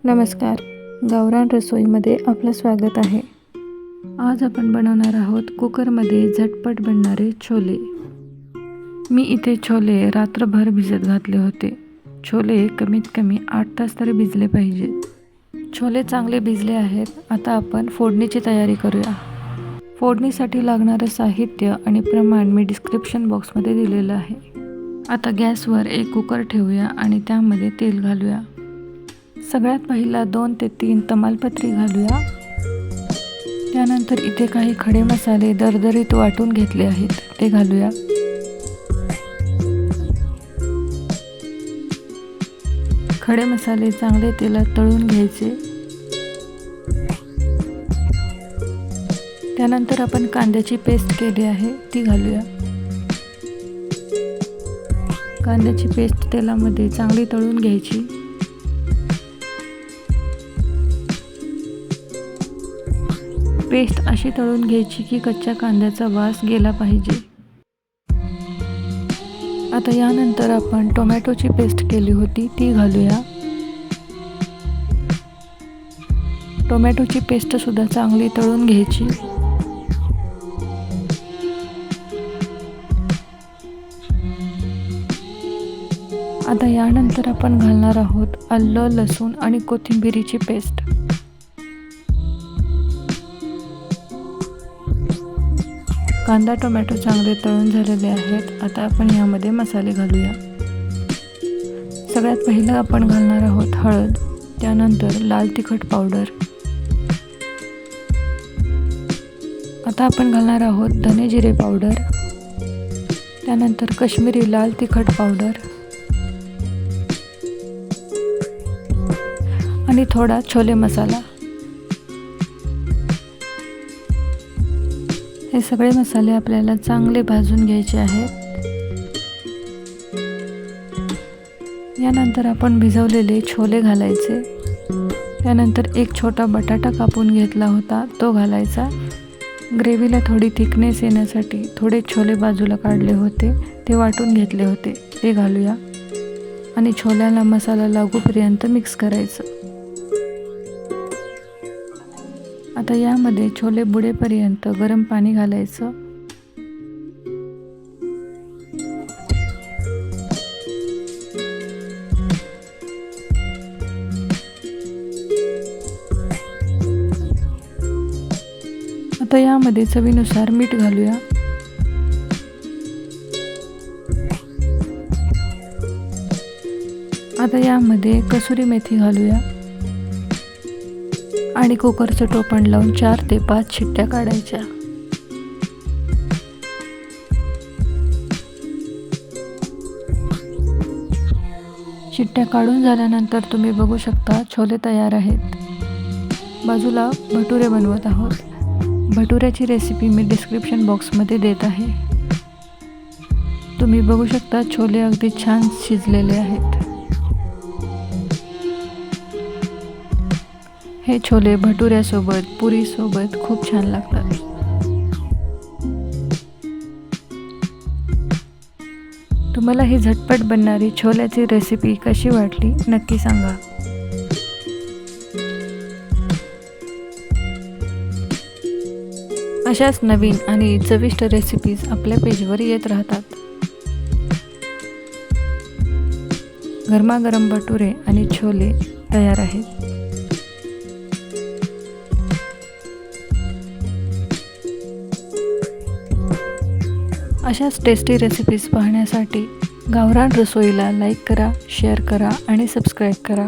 नमस्कार, गावरान रसोईमध्ये आपलं स्वागत आहे. आज आपण बनवणार आहोत कुकरमध्ये झटपट बनणारे छोले. मी इथे छोले रात्रभर भिजत घातले होते. छोले कमीत कमी 8 तास तरी भिजले पाहिजेत. छोले चांगले भिजले आहेत. आता आपण फोडणीची तयारी करूया. फोडणीसाठी लागणारं साहित्य आणि प्रमाण मी डिस्क्रिप्शन बॉक्समध्ये दिलेलं आहे. आता गॅसवर एक कुकर ठेवूया आणि त्यामध्ये तेल घालूया. सगळ्यात पहिला 2 ते 3 तमालपत्री घालूया. त्यानंतर इथे काही खडे मसाले दरदरीत वाटून घेतले आहेत, ते घालूया. खडे मसाले चांगले तेलात तळून घ्यायचे. त्यानंतर आपण कांद्याची पेस्ट केली आहे, ती घालूया. कांद्याची पेस्ट तेलामध्ये चांगली तळून घ्यायची. पेस्ट अशी तळून घ्यायची की कच्च्या कांद्याचा वास गेला पाहिजे. आता यानंतर आपण टोमॅटोची पेस्ट केली होती, ती घालूया. टोमॅटोची पेस्ट सुद्धा चांगली तळून घ्यायची. आता यानंतर आपण घालणार आहोत आलं, लसूण आणि कोथिंबिरीची पेस्ट. कांदा टोमॅटो चांगले तळून झालेले आहेत. आता आपण यामध्ये मसाले घालूया. सगळ्यात पहिलं आपण घालणार आहोत हळद, त्यानंतर लाल तिखट पावडर. आता आपण घालणार आहोत धने जिरे पावडर, त्यानंतर काश्मीरी लाल तिखट पावडर आणि थोडा छोले मसाला. हे सगळे मसाले आपल्याला चांगले भाजून घ्यायचे आहेत. यानंतर आपण भिजवलेले छोले घालायचे. त्यानंतर एक छोटा बटाटा कापून घेतला होता, तो घालायचा. ग्रेव्हीला थोडी थिकनेस येण्यासाठी थोडे छोले बाजूला काढले होते, ते वाटून घेतले होते, ते घालूया. आणि छोल्याला मसाला लागूपर्यंत मिक्स करायचं. आता यामध्ये छोले बुडेपर्यंत गरम पाणी घालायचं. आता यामध्ये चवीनुसार मीठ घालूया. आता यामध्ये कसुरी मेथी घालूया आणि कुकरचं टोपण लावून 4 ते 5 शिट्ट्या काढायच्या. शिट्ट्या काढून झाल्यानंतर तुम्ही बघू शकता छोले तयार आहेत. बाजूला भटुरे बनवत आहोत. भटुऱ्याची रेसिपी मी डिस्क्रिप्शन बॉक्समध्ये देत आहे. तुम्ही बघू शकता छोले अगदी छान शिजलेले आहेत. हे छोले भटुऱ्यासोबत, पुरीसोबत खूप छान लागतात. तुम्हाला ही झटपट बनणारी छोल्याची रेसिपी कशी वाटली नक्की सांगा. अशाच नवीन आणि चविष्ट रेसिपीज आपल्या पेजवर येत राहतात. गरमागरम भटुरे आणि छोले तयार आहेत. अशाच टेस्टी रेसिपीज पाहण्यासाठी गावरान रसोईला लाईक करा, शेअर करा आणि सबस्क्राईब करा.